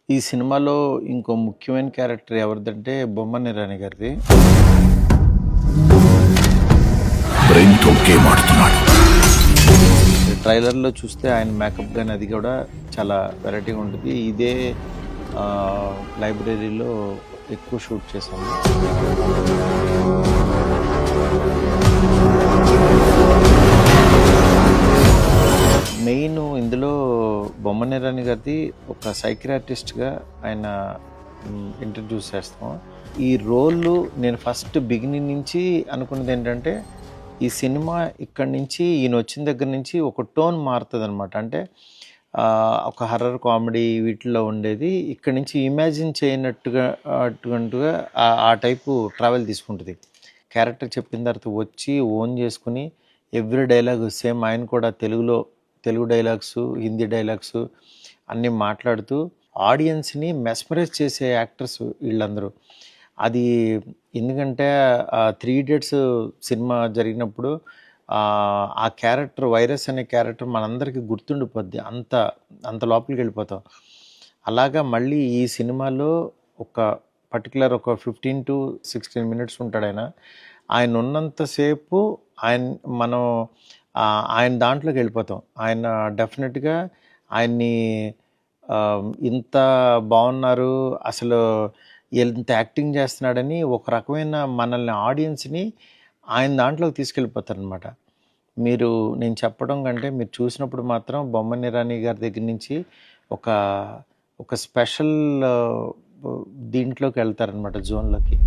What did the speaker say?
ఈ సినిమాలో ఇంకో ముఖ్యమైన క్యారెక్టర్ ఎవరిదంటే బొమ్మన ఇరానీ గారిది. బ్రెయిన్‌తో గేమ్ ఆడుతున్నాడు. ట్రైలర్‌లో చూస్తే ఆయన మేకప్ గాని అది కూడా చాలా వెరైటీగా ఉంటుంది. ఇదే లైబ్రరీలో ఎక్కువ షూట్ చేశాము. మెయిన్ ఇందులో బొమ్మన ఇరానీ గారిది ఒక సైకియాట్రిస్ట్గా ఆయన ఇంట్రడ్యూస్ చేస్తాం. ఈ రోల్ నేను ఫస్ట్ బిగినింగ్ నుంచి అనుకున్నది ఏంటంటే ఈ సినిమా ఇక్కడి నుంచి ఈయన వచ్చిన దగ్గర నుంచి ఒక టోన్ మారుతుంది అనమాట. అంటే ఒక హర్రర్ కామెడీ వీటిల్లో ఉండేది ఇక్కడి నుంచి ఇమాజిన్ చేయనట్టుగా అటువంటిగా ఆ టైపు ట్రావెల్ తీసుకుంటుంది. క్యారెక్టర్ చెప్పిన తర్వాత వచ్చి ఓన్ చేసుకుని ఎవ్రీ డైలాగ్ సేమ్ ఆయన కూడా తెలుగు డైలాగ్స్, హిందీ డైలాగ్స్ అన్నీ మాట్లాడుతూ ఆడియన్స్ని మెస్మరైజ్ చేసే యాక్టర్స్ వీళ్ళందరూ. అది ఎందుకంటే 3 ఇడియట్స్ సినిమా జరిగినప్పుడు ఆ క్యారెక్టర్ వైరస్ అనే క్యారెక్టర్ మనందరికీ గుర్తుండిపోద్ది. అంత లోపలికి వెళ్ళిపోతాం. అలాగా మళ్ళీ ఈ సినిమాలో ఒక పర్టికులర్ ఒక 15-16 మినిట్స్ ఉంటాడు ఆయన. ఆయన ఉన్నంతసేపు మనం ఆయన దాంట్లోకి వెళ్ళిపోతాం. ఆయన డెఫినెట్గా ఆయన్ని ఇంత బాగున్నారు అసలు ఎంత యాక్టింగ్ చేస్తున్నాడని ఒక రకమైన మనల్ని ఆడియన్స్ని ఆయన దాంట్లోకి తీసుకెళ్ళిపోతారనమాట. నేను చెప్పడం కంటే మీరు చూసినప్పుడు మాత్రం బొమ్మన ఇరానీ గారి దగ్గర నుంచి ఒక స్పెషల్ దీంట్లోకి వెళ్తారనమాట, జోన్లోకి.